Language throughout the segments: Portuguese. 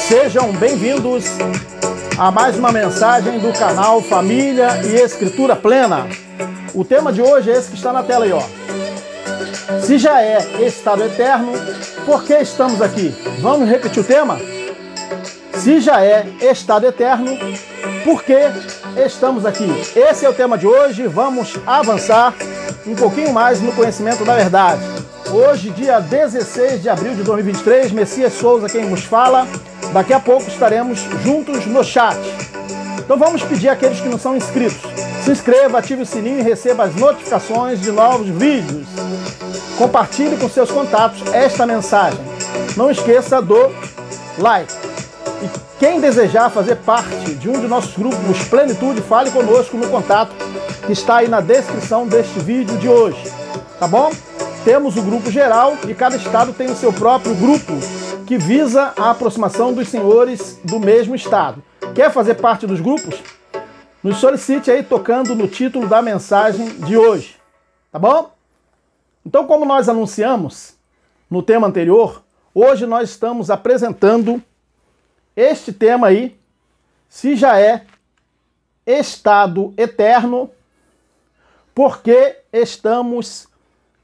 Sejam bem-vindos a mais uma mensagem do canal Família e Escritura Plena. O tema de hoje é esse que está na tela aí, ó. Se já é estado eterno, por que estamos aqui? Vamos repetir o tema? Se já é estado eterno, por que estamos aqui? Esse é o tema de hoje. Vamos avançar um pouquinho mais no conhecimento da verdade. Hoje, dia 16 de abril de 2023, Messias Souza quem nos fala. Daqui a pouco estaremos juntos no chat. Então vamos pedir àqueles que não são inscritos. Se inscreva, ative o sininho e receba as notificações de novos vídeos. Compartilhe com seus contatos esta mensagem. Não esqueça do like. E quem desejar fazer parte de um de nossos grupos Plenitude, fale conosco no contato que está aí na descrição deste vídeo de hoje. Tá bom? Temos o grupo geral e cada estado tem o seu próprio grupo que visa a aproximação dos senhores do mesmo estado. Quer fazer parte dos grupos? Nos solicite aí tocando no título da mensagem de hoje. Tá bom? Então, como nós anunciamos no tema anterior, hoje nós estamos apresentando este tema aí, se já é estado eterno, por que estamos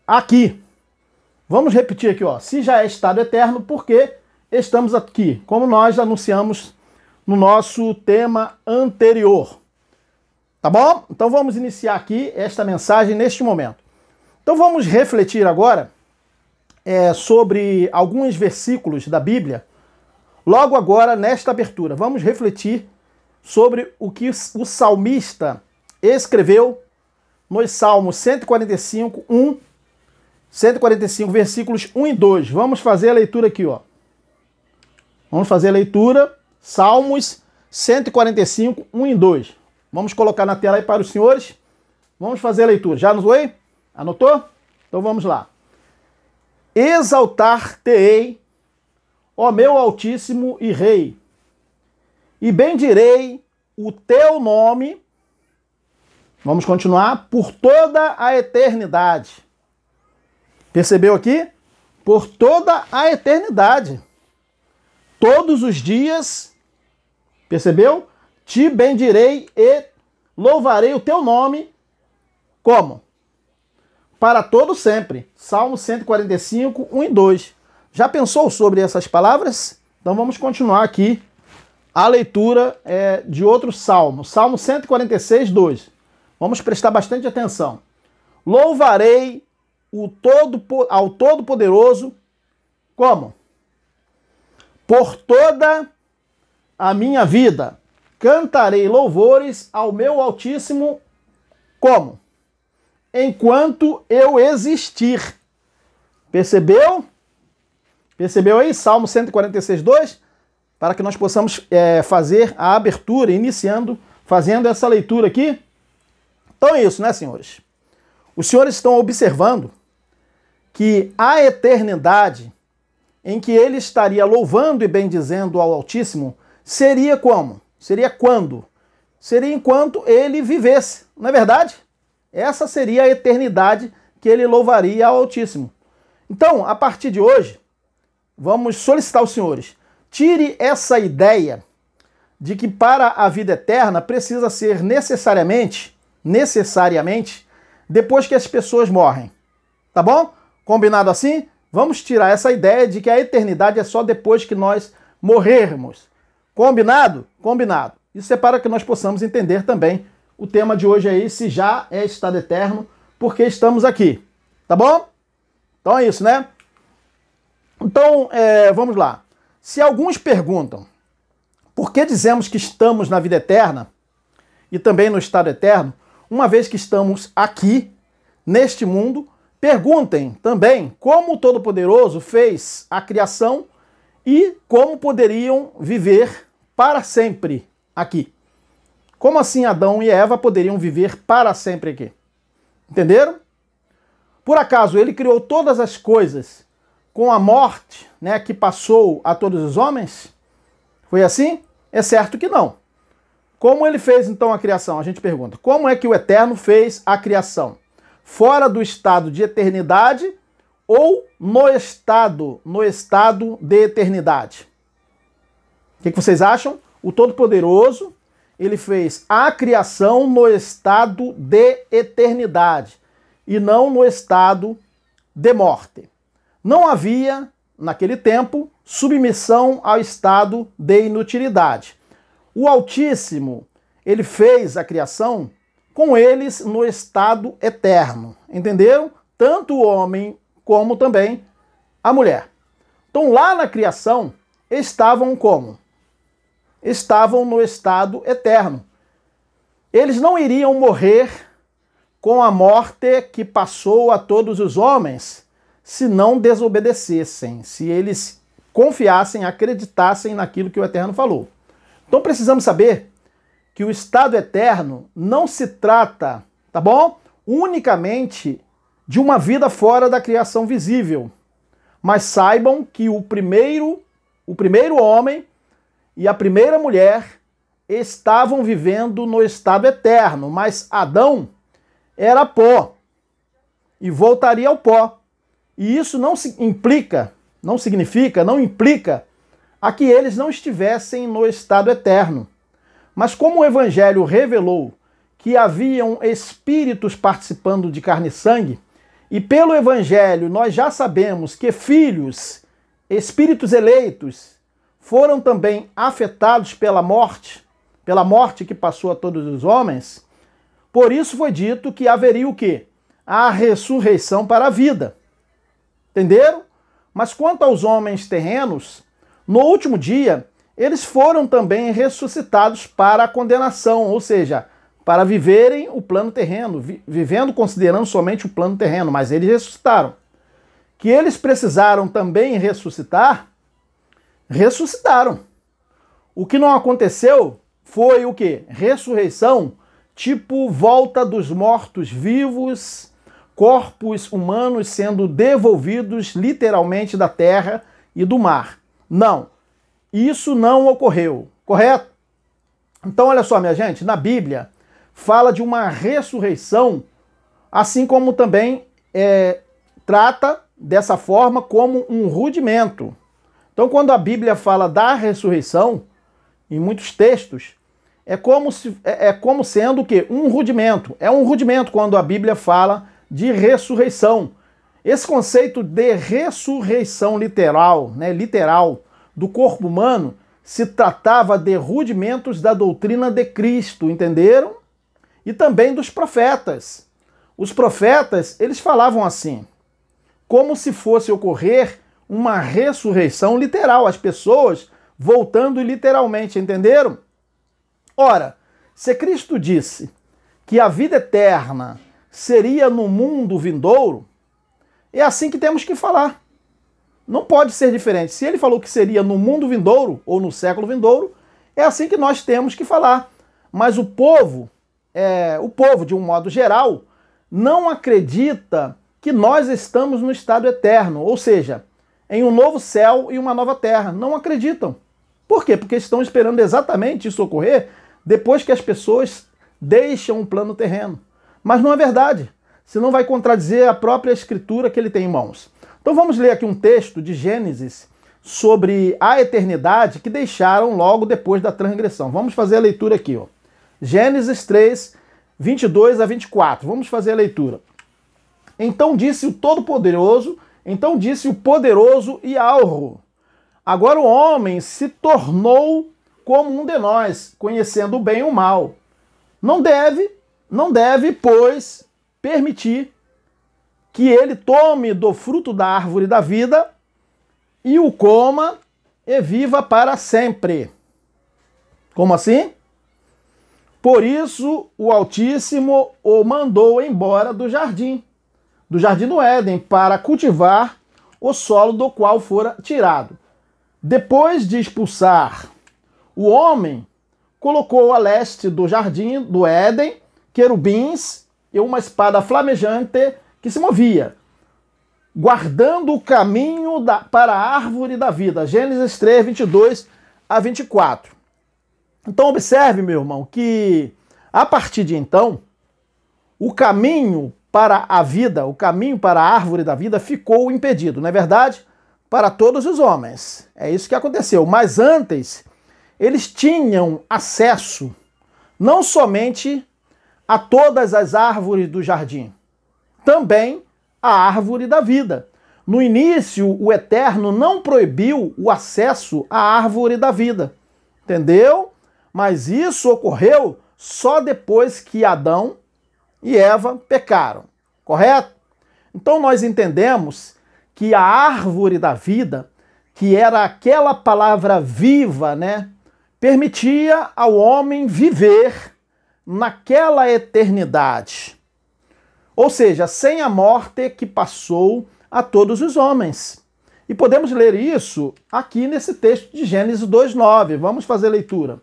aqui? Vamos repetir aqui, ó. Se já é estado eterno, por que estamos aqui? Como nós anunciamos no nosso tema anterior. Tá bom? Então vamos iniciar aqui esta mensagem neste momento. Então vamos refletir agora sobre alguns versículos da Bíblia. Logo agora, nesta abertura, vamos refletir sobre o que o salmista escreveu nos Salmos 145, 145, versículos 1 e 2. Vamos fazer a leitura aqui, ó. Vamos fazer a leitura, Salmos 145, 1 e 2. Vamos colocar na tela aí para os senhores. Vamos fazer a leitura. Já anotou aí? Anotou? Então vamos lá. Exaltar-te-ei, ó meu Altíssimo e Rei, e bendirei o teu nome, vamos continuar, por toda a eternidade. Percebeu aqui? Por toda a eternidade. Todos os dias, percebeu? Te bendirei e louvarei o teu nome, como? Para todo sempre. Salmo 145, 1 e 2. Já pensou sobre essas palavras? Então vamos continuar aqui a leitura de outro salmo. Salmo 146, 2. Vamos prestar bastante atenção. Louvarei ao Todo-Poderoso, como? Por toda a minha vida. Cantarei louvores ao meu Altíssimo, como? Enquanto eu existir. Percebeu? Percebeu aí? Salmo 146, 2? Para que nós possamos fazer a abertura, fazendo essa leitura aqui. Então é isso, né, senhores? Os senhores estão observando que a eternidade em que ele estaria louvando e bendizendo ao Altíssimo seria como? Seria quando? Seria enquanto ele vivesse, não é verdade? Essa seria a eternidade que ele louvaria ao Altíssimo. Então, a partir de hoje, vamos solicitar aos senhores, tire essa ideia de que para a vida eterna precisa ser necessariamente, depois que as pessoas morrem. Tá bom? Combinado assim? Vamos tirar essa ideia de que a eternidade é só depois que nós morrermos. Combinado? Combinado. Isso é para que nós possamos entender também o tema de hoje aí, se já é estado eterno, porque estamos aqui. Tá bom? Então é isso, né? Então, vamos lá. Se alguns perguntam por que dizemos que estamos na vida eterna e também no estado eterno, uma vez que estamos aqui, neste mundo, perguntem também como o Todo-Poderoso fez a criação e como poderiam viver para sempre aqui. Como assim Adão e Eva poderiam viver para sempre aqui? Entenderam? Por acaso ele criou todas as coisas com a morte, né, que passou a todos os homens? Foi assim? É certo que não. Como ele fez então a criação? A gente pergunta. Como é que o Eterno fez a criação? Fora do estado de eternidade ou no estado de eternidade? O que vocês acham? O Todo-Poderoso, ele fez a criação no estado de eternidade e não no estado de morte. Não havia, naquele tempo, submissão ao estado de inutilidade. O Altíssimo, ele fez a criação com eles no estado eterno. Entenderam? Tanto o homem como também a mulher. Então lá na criação estavam como? Estavam no estado eterno. Eles não iriam morrer com a morte que passou a todos os homens se não desobedecessem, se eles confiassem, acreditassem naquilo que o Eterno falou. Então precisamos saber que o estado eterno não se trata, tá bom? Unicamente de uma vida fora da criação visível. Mas saibam que o primeiro homem e a primeira mulher estavam vivendo no estado eterno, mas Adão era pó e voltaria ao pó. E isso não implica a que eles não estivessem no estado eterno. Mas como o Evangelho revelou que haviam espíritos participando de carne e sangue, e pelo Evangelho nós já sabemos que filhos, espíritos eleitos, foram também afetados pela morte que passou a todos os homens, por isso foi dito que haveria o quê? A ressurreição para a vida. Entenderam? Mas quanto aos homens terrenos, no último dia, eles foram também ressuscitados para a condenação, ou seja, para viverem o plano terreno, vivendo considerando somente o plano terreno, mas eles ressuscitaram. Que eles precisaram também ressuscitar, ressuscitaram. O que não aconteceu foi o quê? Ressurreição, tipo volta dos mortos-vivos, corpos humanos sendo devolvidos literalmente da terra e do mar. Não, isso não ocorreu, correto? Então olha só, minha gente, na Bíblia fala de uma ressurreição, assim como também trata dessa forma como um rudimento. Então quando a Bíblia fala da ressurreição, em muitos textos, é como sendo o quê? Um rudimento. É um rudimento quando a Bíblia fala de ressurreição. Esse conceito de ressurreição literal, né, do corpo humano, se tratava de rudimentos da doutrina de Cristo, entenderam? E também dos profetas. Os profetas, eles falavam assim, como se fosse ocorrer uma ressurreição literal, as pessoas voltando literalmente, entenderam? Ora, se Cristo disse que a vida eterna seria no mundo vindouro, é assim que temos que falar. Não pode ser diferente. Se ele falou que seria no mundo vindouro, ou no século vindouro, é assim que nós temos que falar. Mas o povo, de um modo geral, não acredita que nós estamos no estado eterno, ou seja, em um novo céu e uma nova terra. Não acreditam. Por quê? Porque estão esperando exatamente isso ocorrer depois que as pessoas deixam o plano terreno. Mas não é verdade, senão vai contradizer a própria escritura que ele tem em mãos. Então vamos ler aqui um texto de Gênesis sobre a eternidade que deixaram logo depois da transgressão. Vamos fazer a leitura aqui, ó. Gênesis 3, 22 a 24. Vamos fazer a leitura. Então disse o Todo-Poderoso, então disse o Poderoso Yahweh: agora o homem se tornou como um de nós, conhecendo o bem e o mal. Não deve, pois, permitir que ele tome do fruto da árvore da vida e o coma e viva para sempre. Como assim? Por isso o Altíssimo o mandou embora do jardim do Éden, para cultivar o solo do qual fora tirado. Depois de expulsar o homem, colocou a leste do jardim do Éden querubins e uma espada flamejante que se movia, guardando o caminho para a árvore da vida. Gênesis 3, 22 a 24. Então observe, meu irmão, que a partir de então, o caminho para a vida, o caminho para a árvore da vida ficou impedido, não é verdade? Para todos os homens. É isso que aconteceu. Mas antes, eles tinham acesso não somente a todas as árvores do jardim, também a árvore da vida. No início, o Eterno não proibiu o acesso à árvore da vida. Entendeu? Mas isso ocorreu só depois que Adão e Eva pecaram, correto? Então nós entendemos que a árvore da vida, que era aquela palavra viva, né, permitia ao homem viver naquela eternidade. Ou seja, sem a morte que passou a todos os homens. E podemos ler isso aqui nesse texto de Gênesis 2:9. Vamos fazer a leitura.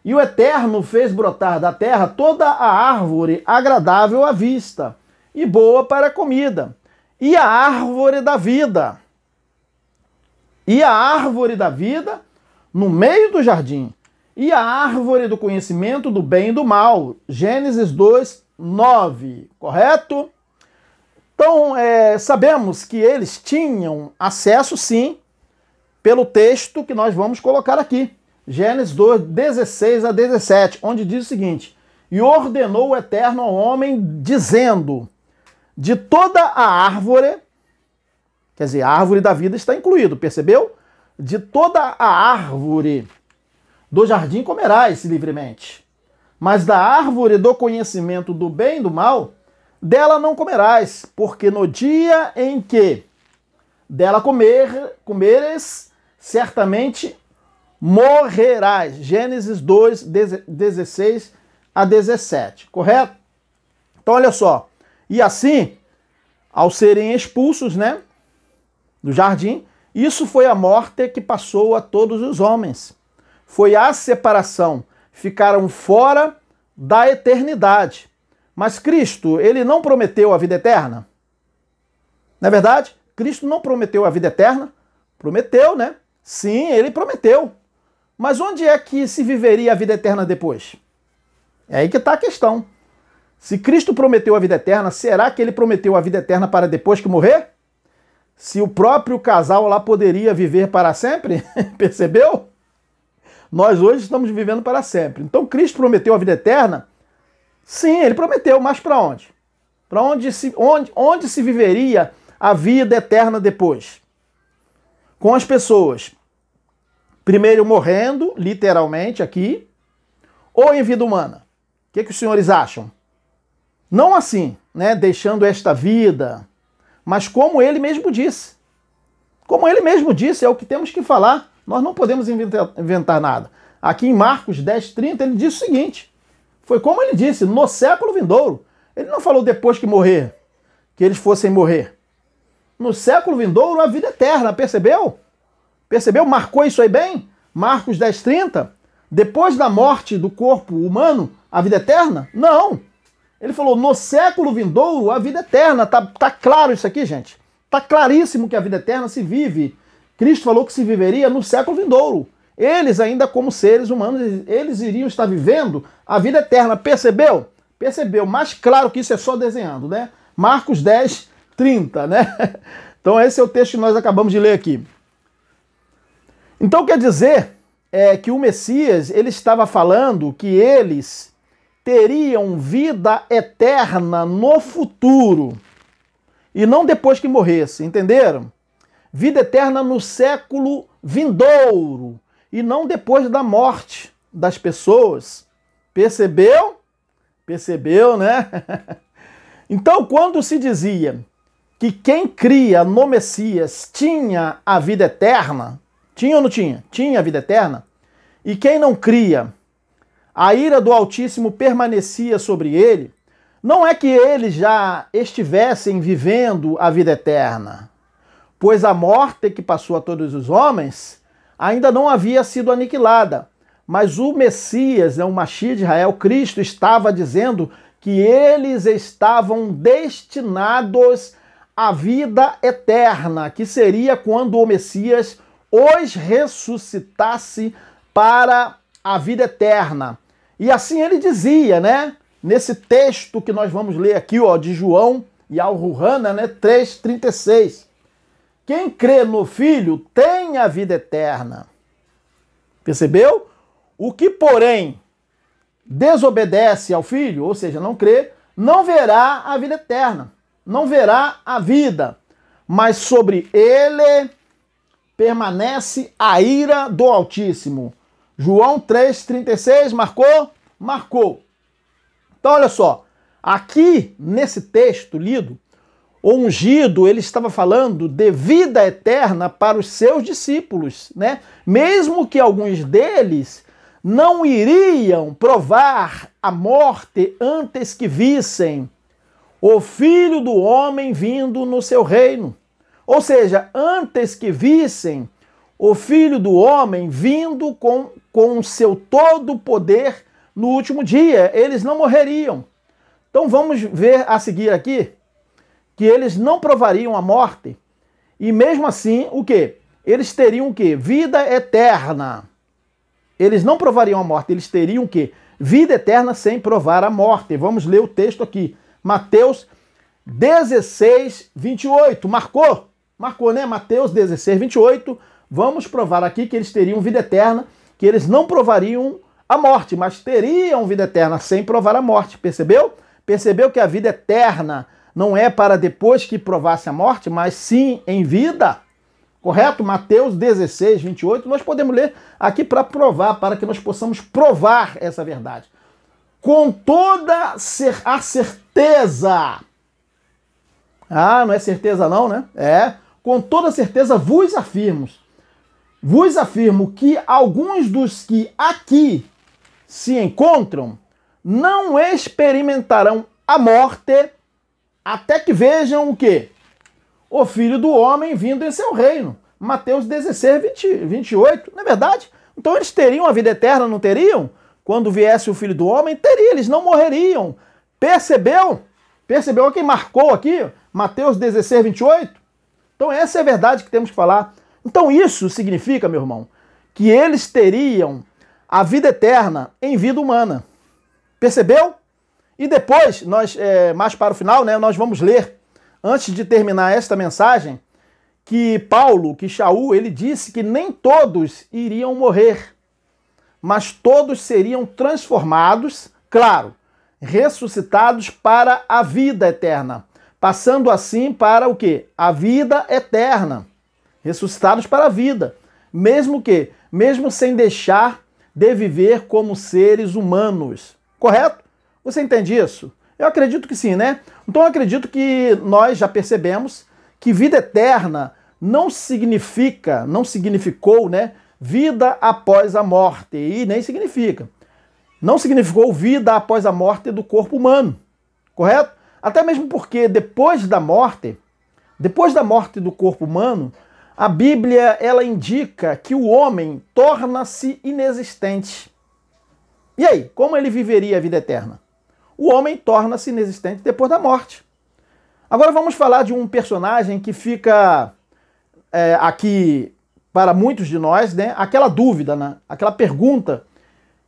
E o Eterno fez brotar da terra toda a árvore agradável à vista e boa para a comida, e a árvore da vida. E a árvore da vida no meio do jardim, e a árvore do conhecimento do bem e do mal. Gênesis 2:9, correto? Então, sabemos que eles tinham acesso, sim, pelo texto que nós vamos colocar aqui. Gênesis 2, 16 a 17, onde diz o seguinte: e ordenou o Eterno ao homem, dizendo, de toda a árvore, quer dizer, a árvore da vida está incluído, percebeu? De toda a árvore do jardim comerás livremente, mas da árvore do conhecimento do bem e do mal, dela não comerás, porque no dia em que dela comeres, certamente morrerás. Gênesis 2, 16 a 17, correto? Então olha só, e assim, ao serem expulsos, né, do jardim, isso foi a morte que passou a todos os homens. Foi a separação, ficaram fora da eternidade. Mas Cristo, ele não prometeu a vida eterna? Não é verdade? Cristo não prometeu a vida eterna? Prometeu, né? Sim, ele prometeu. Mas onde é que se viveria a vida eterna depois? É aí que está a questão. Se Cristo prometeu a vida eterna, será que ele prometeu a vida eterna para depois que morrer? Se o próprio casal lá poderia viver para sempre? Percebeu? Nós hoje estamos vivendo para sempre. Então Cristo prometeu a vida eterna? Sim, ele prometeu, mas para onde? Para onde se viveria a vida eterna depois? Com as pessoas, primeiro morrendo, literalmente aqui, ou em vida humana? O que os senhores acham? Não assim, né, deixando esta vida, mas como ele mesmo disse. Como ele mesmo disse, é o que temos que falar. Nós não podemos inventar nada. Aqui em Marcos 10:30, ele disse o seguinte: foi como ele disse, no século vindouro. Ele não falou depois que morrer, que eles fossem morrer. No século vindouro, a vida eterna, percebeu? Percebeu? Marcou isso aí bem? Marcos 10:30. Depois da morte do corpo humano, a vida eterna? Não. Ele falou, no século vindouro, a vida eterna. Tá claro isso aqui, gente? Tá claríssimo que a vida eterna se vive. Cristo falou que se viveria no século vindouro. Eles, ainda como seres humanos, eles iriam estar vivendo a vida eterna. Percebeu? Percebeu. Mas claro que isso é só desenhando, né? Marcos 10:30, né? Então esse é o texto que nós acabamos de ler aqui. Então quer dizer que o Messias, ele estava falando que eles teriam vida eterna no futuro e não depois que morresse, entenderam? Vida eterna no século vindouro e não depois da morte das pessoas. Percebeu? Percebeu, né? Então, quando se dizia que quem cria no Messias tinha a vida eterna, tinha ou não tinha? Tinha a vida eterna. E quem não cria, a ira do Altíssimo permanecia sobre ele, não é que eles já estivessem vivendo a vida eterna, pois a morte que passou a todos os homens ainda não havia sido aniquilada. Mas o Messias, o Mashiach de Israel, Cristo, estava dizendo que eles estavam destinados à vida eterna, que seria quando o Messias os ressuscitasse para a vida eterna. E assim ele dizia, né? Nesse texto que nós vamos ler aqui, ó, de João e Al-Ruhana, né? 3,36. Quem crê no Filho tem a vida eterna. Percebeu? O que, porém, desobedece ao Filho, ou seja, não crê, não verá a vida eterna, não verá a vida, mas sobre ele permanece a ira do Altíssimo. João 3,36, marcou? Marcou. Então, olha só, aqui nesse texto lido, o ungido, ele estava falando de vida eterna para os seus discípulos, né? Mesmo que alguns deles não iriam provar a morte antes que vissem o Filho do Homem vindo no seu reino. Ou seja, antes que vissem o Filho do Homem vindo com o seu todo poder no último dia, eles não morreriam. Então vamos ver a seguir aqui que eles não provariam a morte e mesmo assim, o quê? Eles teriam o quê? Vida eterna. Eles não provariam a morte, eles teriam o quê? Vida eterna sem provar a morte. Vamos ler o texto aqui. Mateus 16, 28. Marcou? Marcou, né? Mateus 16, 28. Vamos provar aqui que eles teriam vida eterna, que eles não provariam a morte, mas teriam vida eterna sem provar a morte. Percebeu? Percebeu que a vida eterna não é para depois que provasse a morte, mas sim em vida? Correto? Mateus 16, 28. Nós podemos ler aqui para provar, para que nós possamos provar essa verdade. Com toda a certeza. Ah, não é certeza não, né? É. Com toda certeza vos afirmo que alguns dos que aqui se encontram não experimentarão a morte até que vejam o quê? O Filho do Homem vindo em seu reino. Mateus 16, 28. Não é verdade? Então eles teriam a vida eterna, não teriam? Quando viesse o Filho do Homem, teria. Eles não morreriam. Percebeu? Percebeu quem marcou aqui? Mateus 16, 28. Então essa é a verdade que temos que falar. Então isso significa, meu irmão, que eles teriam a vida eterna em vida humana. Percebeu? E depois, nós mais para o final, né, nós vamos ler, antes de terminar esta mensagem, que Paulo, que Shaul, ele disse que nem todos iriam morrer, mas todos seriam transformados, claro, ressuscitados para a vida eterna, passando assim para o quê? A vida eterna. Ressuscitados para a vida, mesmo sem deixar de viver como seres humanos. Correto? Você entende isso? Eu acredito que sim, né? Então eu acredito que nós já percebemos que vida eterna não significou, né, vida após a morte, e nem significa. Não significou vida após a morte do corpo humano, correto? Até mesmo porque depois da morte do corpo humano, a Bíblia ela indica que o homem torna-se inexistente. E aí, como ele viveria a vida eterna? O homem torna-se inexistente depois da morte. Agora vamos falar de um personagem que fica aqui para muitos de nós, né? Aquela dúvida, né? Aquela pergunta,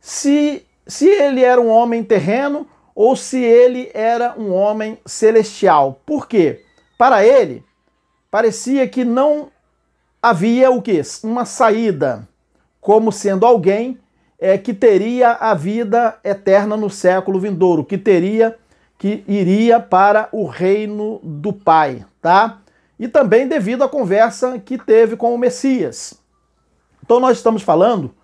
se ele era um homem terreno ou se ele era um homem celestial. Por quê? Para ele, parecia que não havia o quê? Uma saída, como sendo alguém que teria a vida eterna no século vindouro, que iria para o reino do Pai, tá? E também devido à conversa que teve com o Messias. Então nós estamos falando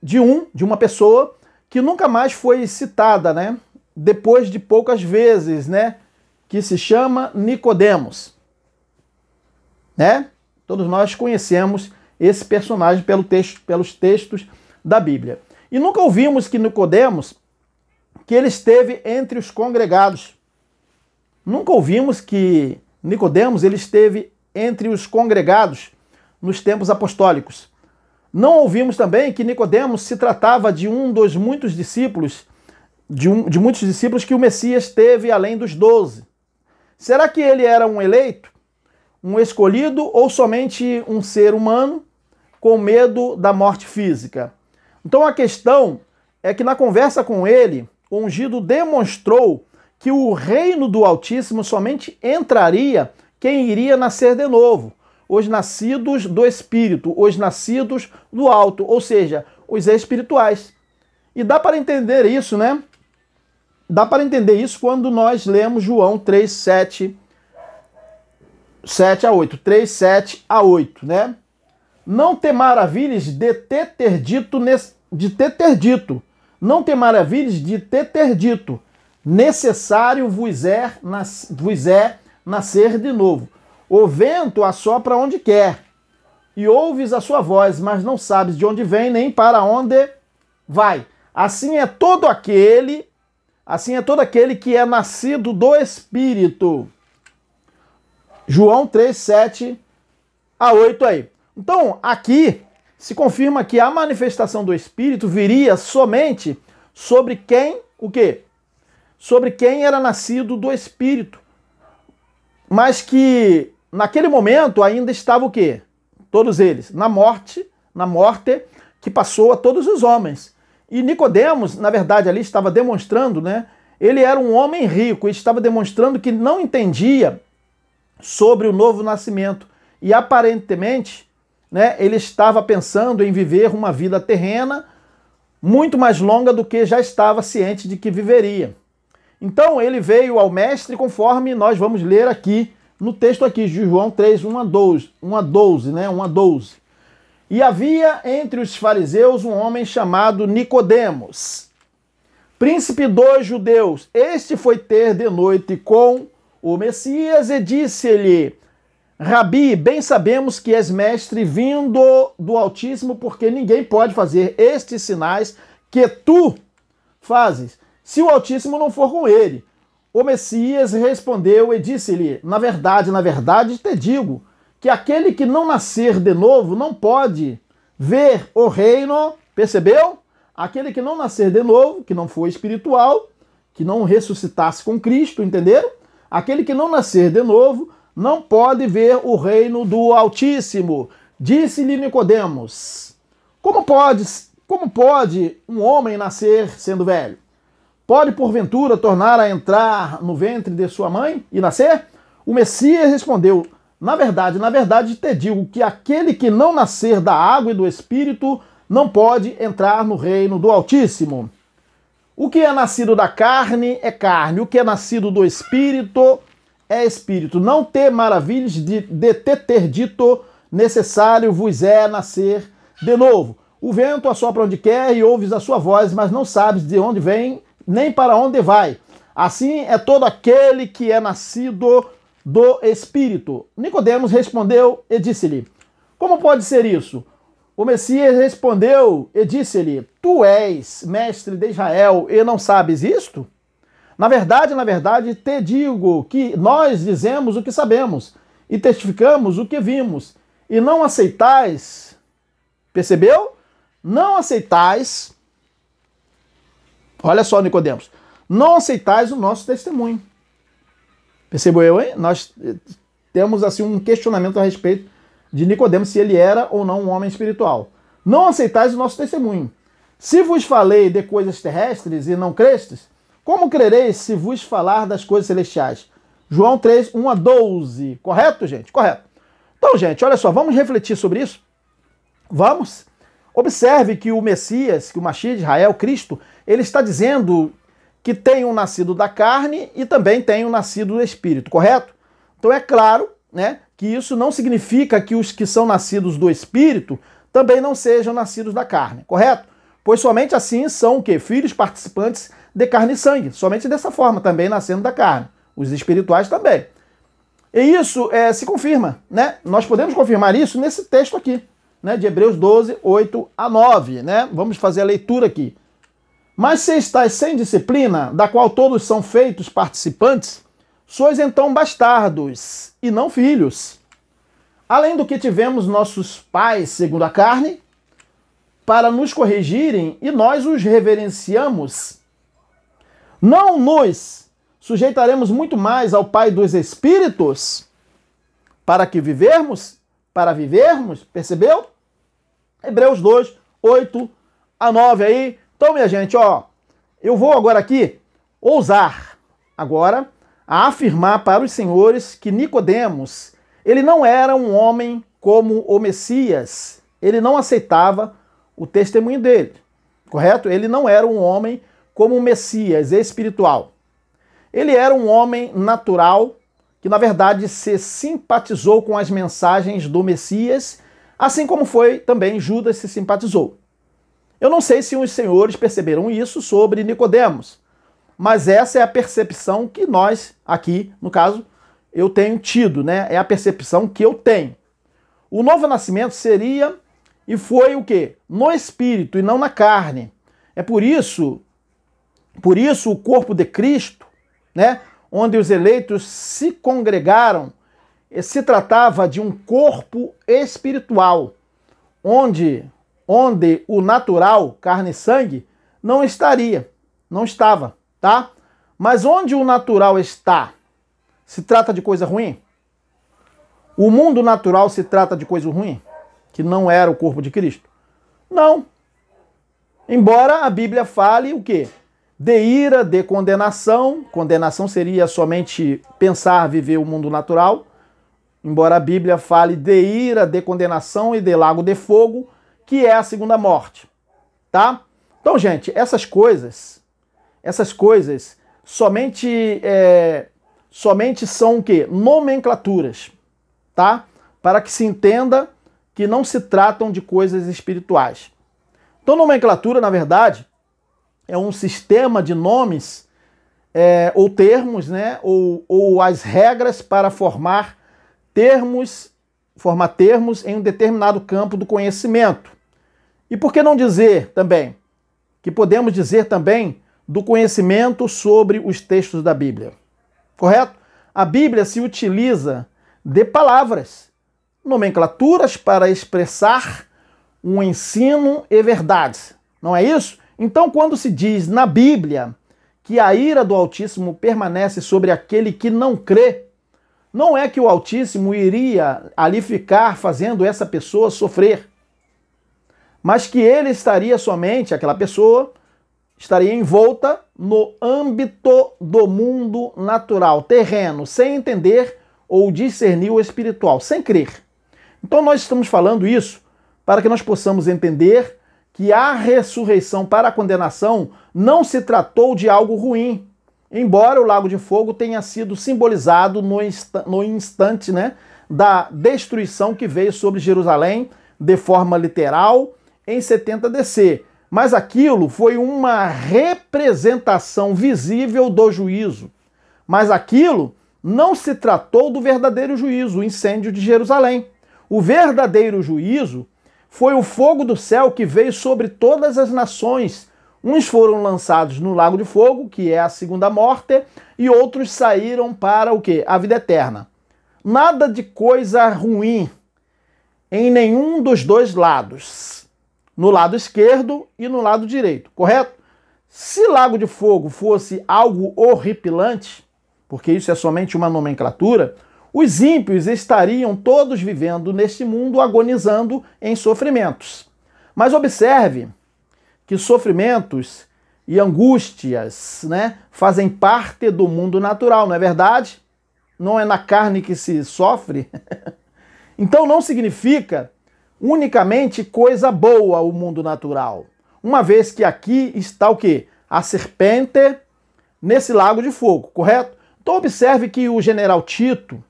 de uma pessoa que nunca mais foi citada, né? Depois de poucas vezes, né? Que se chama Nicodemos, né? Todos nós conhecemos esse personagem pelos textos da Bíblia. E nunca ouvimos que Nicodemos, que ele esteve entre os congregados. Nunca ouvimos que Nicodemos ele esteve entre os congregados nos tempos apostólicos. Não ouvimos também que Nicodemos se tratava de um dos muitos discípulos, de muitos discípulos que o Messias teve além dos 12. Será que ele era um eleito, um escolhido ou somente um ser humano com medo da morte física? Então a questão é que na conversa com ele, o ungido demonstrou que o reino do Altíssimo somente entraria quem iria nascer de novo, os nascidos do Espírito, os nascidos do alto, ou seja, os espirituais. E dá para entender isso, né? Dá para entender isso quando nós lemos João 3, 7 a 8. 3, 7 a 8, né? Não te maravilhes de te ter dito, não te maravilhes de te ter dito, necessário vos é nascer de novo. O vento assopra onde quer, e ouves a sua voz, mas não sabes de onde vem nem para onde vai. Assim é todo aquele que é nascido do Espírito. João 3, 7 a 8 aí. Então, aqui se confirma que a manifestação do Espírito viria somente sobre quem, o quê? Sobre quem era nascido do Espírito. Mas que naquele momento ainda estava o quê? Todos eles, na morte que passou a todos os homens. E Nicodemos, na verdade, ali estava demonstrando, né? Ele era um homem rico e estava demonstrando que não entendia sobre o novo nascimento. E aparentemente, né, ele estava pensando em viver uma vida terrena muito mais longa do que já estava ciente de que viveria. Então ele veio ao mestre conforme nós vamos ler aqui no texto aqui de João 3, 1 a 12, né? 1 a 12. E havia entre os fariseus um homem chamado Nicodemos, príncipe dos judeus. Este foi ter de noite com o Messias e disse-lhe: Rabi, bem sabemos que és mestre vindo do Altíssimo, porque ninguém pode fazer estes sinais que tu fazes, se o Altíssimo não for com ele. O Messias respondeu e disse-lhe: na verdade te digo, que aquele que não nascer de novo não pode ver o reino, percebeu? Aquele que não nascer de novo, que não for espiritual, que não ressuscitasse com Cristo, entenderam? Aquele que não nascer de novo não pode ver o reino do Altíssimo. Disse-lhe Nicodemos: como pode um homem nascer sendo velho? Pode, porventura, tornar a entrar no ventre de sua mãe e nascer? O Messias respondeu: na verdade te digo que aquele que não nascer da água e do Espírito não pode entrar no reino do Altíssimo. O que é nascido da carne é carne, o que é nascido do Espírito é Espírito. Não te maravilhes de te ter dito, necessário vos é nascer de novo. O vento assopra onde quer e ouves a sua voz, mas não sabes de onde vem nem para onde vai. Assim é todo aquele que é nascido do Espírito. Nicodemos respondeu e disse-lhe: como pode ser isso? O Messias respondeu e disse-lhe: tu és mestre de Israel e não sabes isto? Na verdade, te digo que nós dizemos o que sabemos e testificamos o que vimos, e não aceitais, percebeu? Não aceitais, olha só, Nicodemos, não aceitais o nosso testemunho. Percebeu, hein? Nós temos assim um questionamento a respeito de Nicodemos, se ele era ou não um homem espiritual. Não aceitais o nosso testemunho. Se vos falei de coisas terrestres e não crestes, como crereis se vos falar das coisas celestiais? João 3, 1 a 12. Correto, gente? Correto. Então, gente, olha só, vamos refletir sobre isso? Vamos? Observe que o Messias, que o Mashiach de Israel, Cristo, ele está dizendo que tem um nascido da carne e também tem um nascido do Espírito, correto? Então é claro, né, que isso não significa que os que são nascidos do Espírito também não sejam nascidos da carne, correto? Pois somente assim são o quê? Filhos participantes de carne e sangue. Somente dessa forma, também nascendo da carne. Os espirituais também. E isso se confirma, né? Nós podemos confirmar isso nesse texto aqui, né? De Hebreus 12, 8 a 9, né? Vamos fazer a leitura aqui. Mas se estáis sem disciplina, da qual todos são feitos participantes, sois então bastardos e não filhos. Além do que tivemos nossos pais segundo a carne, para nos corrigirem, e nós os reverenciamos, não nos sujeitaremos muito mais ao Pai dos Espíritos, para vivermos, percebeu? Hebreus 2, 8 a 9 aí. Então, minha gente, ó, eu vou agora aqui ousar agora a afirmar para os senhores que Nicodemos, ele não era um homem como o Messias, ele não aceitava o testemunho dele, correto? Ele não era um homem como o Messias espiritual. Ele era um homem natural que, na verdade, se simpatizou com as mensagens do Messias, assim como foi também Judas se simpatizou. Eu não sei se os senhores perceberam isso sobre Nicodemos, mas essa é a percepção que nós aqui, no caso, eu tenho tido, né? É a percepção que eu tenho. O novo nascimento seria e foi o quê? No espírito e não na carne. É por isso o corpo de Cristo, né? Onde os eleitos se congregaram, se tratava de um corpo espiritual, onde o natural, carne e sangue, não estava, tá? Mas onde o natural está, se trata de coisa ruim? O mundo natural se trata de coisa ruim? Que não era o corpo de Cristo? Não. Embora a Bíblia fale o quê? De ira, de condenação. Condenação seria somente pensar, viver o mundo natural. Embora a Bíblia fale de ira, de condenação e de lago de fogo, que é a segunda morte. Tá? Então, gente, essas coisas somente são o quê? Nomenclaturas, tá? Para que se entenda que não se tratam de coisas espirituais. Então, nomenclatura, na verdade, é um sistema de nomes ou termos, né? Ou as regras para formar termos em um determinado campo do conhecimento. E por que não dizer também que podemos dizer também do conhecimento sobre os textos da Bíblia? Correto? A Bíblia se utiliza de palavras, nomenclaturas para expressar um ensino e verdades. Não é isso? Então, quando se diz na Bíblia que a ira do Altíssimo permanece sobre aquele que não crê, não é que o Altíssimo iria ali ficar fazendo essa pessoa sofrer, mas que ele estaria somente, aquela pessoa, estaria envolta no âmbito do mundo natural, terreno, sem entender ou discernir o espiritual, sem crer. Então nós estamos falando isso para que nós possamos entender que a ressurreição para a condenação não se tratou de algo ruim, embora o lago de fogo tenha sido simbolizado no instante, né, da destruição que veio sobre Jerusalém de forma literal em 70 DC. Mas aquilo foi uma representação visível do juízo. Mas aquilo não se tratou do verdadeiro juízo, o incêndio de Jerusalém. O verdadeiro juízo foi o fogo do céu que veio sobre todas as nações. Uns foram lançados no lago de fogo, que é a segunda morte, e outros saíram para o quê? A vida eterna. Nada de coisa ruim em nenhum dos dois lados. No lado esquerdo e no lado direito, correto? Se lago de fogo fosse algo horripilante, porque isso é somente uma nomenclatura, os ímpios estariam todos vivendo neste mundo agonizando em sofrimentos. Mas observe que sofrimentos e angústias, né, fazem parte do mundo natural, não é verdade? Não é na carne que se sofre. Então não significa unicamente coisa boa o mundo natural. Uma vez que aqui está o quê? A serpente nesse lago de fogo, correto? Então observe que o general Tito,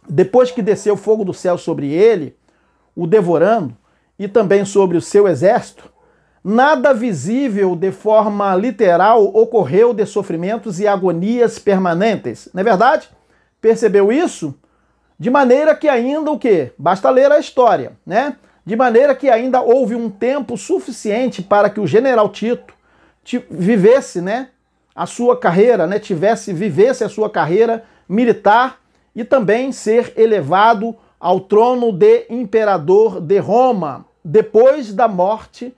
depois que desceu o fogo do céu sobre ele, o devorando, e também sobre o seu exército, nada visível de forma literal ocorreu de sofrimentos e agonias permanentes. Não é verdade? Percebeu isso? De maneira que ainda o quê? Basta ler a história, né? De maneira que ainda houve um tempo suficiente para que o general Tito vivesse, né, a sua carreira, né, vivesse a sua carreira militar e também ser elevado ao trono de imperador de Roma, depois da morte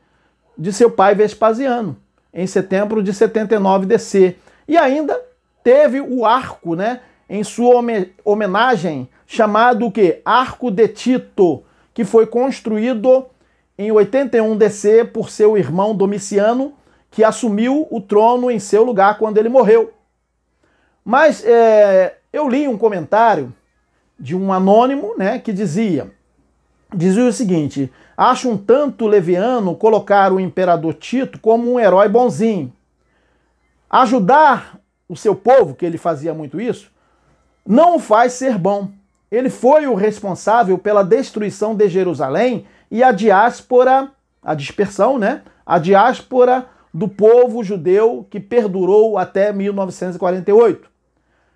de seu pai Vespasiano, em setembro de 79 DC. E ainda teve o arco, né, em sua homenagem, chamado o quê? Arco de Tito, que foi construído em 81 DC por seu irmão Domiciano, que assumiu o trono em seu lugar quando ele morreu. Mas eu li um comentário de um anônimo, né, que dizia o seguinte: acho um tanto leviano colocar o imperador Tito como um herói bonzinho. Ajudar o seu povo, que ele fazia muito isso, não o faz ser bom. Ele foi o responsável pela destruição de Jerusalém e a diáspora, a dispersão, né? A diáspora do povo judeu que perdurou até 1948.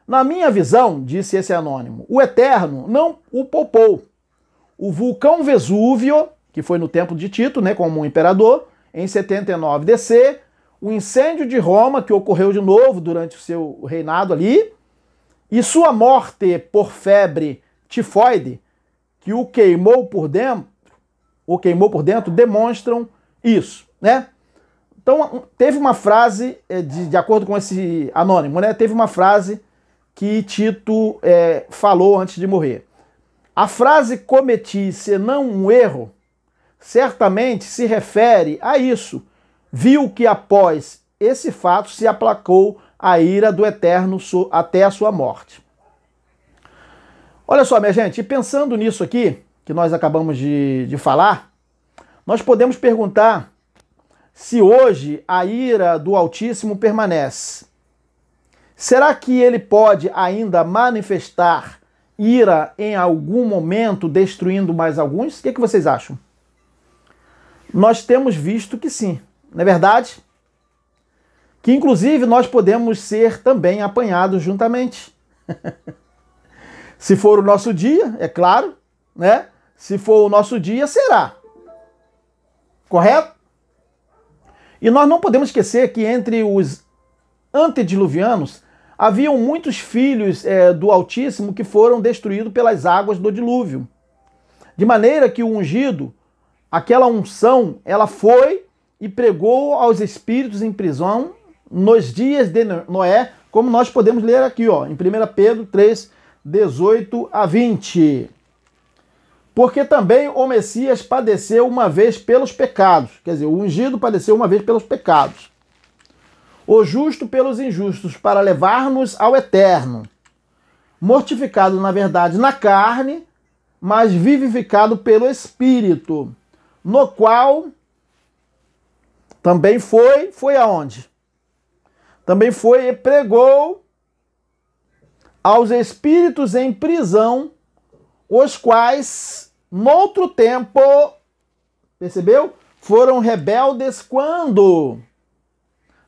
Na minha visão, disse esse anônimo, o Eterno não o poupou. O vulcão Vesúvio, que foi no tempo de Tito, né, como um imperador, em 79 DC, o incêndio de Roma, que ocorreu de novo durante o seu reinado ali, e sua morte por febre tifoide, que o queimou por dentro, demonstram isso, né? Então, teve uma frase, de acordo com esse anônimo, né? Teve uma frase que Tito falou antes de morrer. A frase cometi senão um erro, certamente se refere a isso. Viu que após esse fato se aplacou a ira do Eterno até a sua morte. Olha só, minha gente, e pensando nisso aqui, que nós acabamos de falar, nós podemos perguntar se hoje a ira do Altíssimo permanece. Será que ele pode ainda manifestar ira em algum momento, destruindo mais alguns? O que vocês acham? Nós temos visto que sim, não é verdade? Que inclusive nós podemos ser também apanhados juntamente. Se for o nosso dia, é claro, né? Se for o nosso dia, será. Correto? E nós não podemos esquecer que entre os antediluvianos haviam muitos filhos do Altíssimo que foram destruídos pelas águas do dilúvio. De maneira que o ungido, aquela unção, ela foi e pregou aos espíritos em prisão nos dias de Noé, como nós podemos ler aqui, ó, em 1 Pedro 3, 18 a 20. Porque também o Messias padeceu uma vez pelos pecados. Quer dizer, o ungido padeceu uma vez pelos pecados. O justo pelos injustos, para levar-nos ao eterno. Mortificado, na verdade, na carne, mas vivificado pelo Espírito. No qual também foi aonde? Também foi e pregou aos espíritos em prisão, os quais, noutro tempo, percebeu? Foram rebeldes quando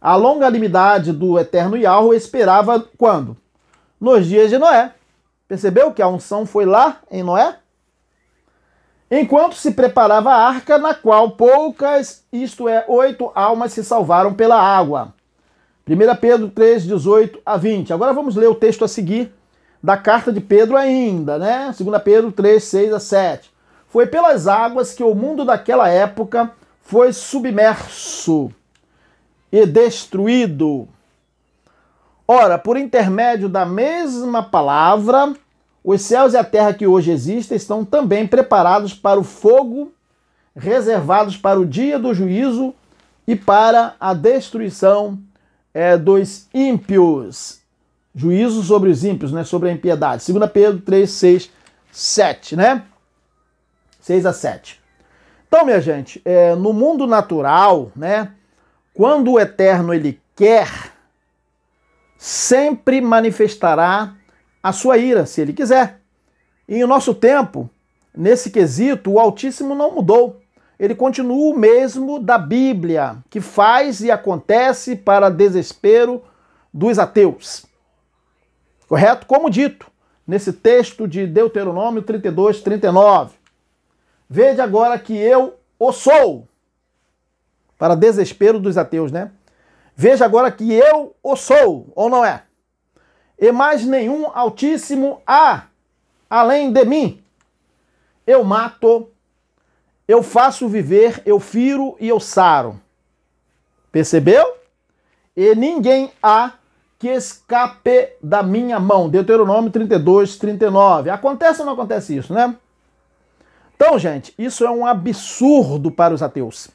a longanimidade do Eterno Yahweh esperava quando? Nos dias de Noé. Percebeu que a unção foi lá em Noé? Enquanto se preparava a arca, na qual poucas, isto é, 8 almas se salvaram pela água. 1 Pedro 3, 18 a 20. Agora vamos ler o texto a seguir da carta de Pedro ainda, né? 2 Pedro 3, 6 a 7. Foi pelas águas que o mundo daquela época foi submerso e destruído. Ora, por intermédio da mesma palavra, os céus e a terra que hoje existem estão também preparados para o fogo, reservados para o dia do juízo e para a destruição dos ímpios. Juízo sobre os ímpios, né? Sobre a impiedade. 2 Pedro 3, 6, 7, né? 6 a 7. Então, minha gente, no mundo natural, né? Quando o Eterno ele quer, sempre manifestará a sua ira, se ele quiser. E em nosso tempo, nesse quesito, o Altíssimo não mudou. ele continua o mesmo da Bíblia, que faz e acontece para desespero dos ateus. Correto? Como dito nesse texto de Deuteronômio 32, 39. Vede agora que eu o sou, para desespero dos ateus, né? Veja agora que eu o sou, ou não é? E mais nenhum Altíssimo há além de mim. Eu mato, eu faço viver, eu firo e eu saro. Percebeu? E ninguém há que escape da minha mão. Deuteronômio 32, 39. Acontece ou não acontece isso, né? Então, gente, isso é um absurdo para os ateus.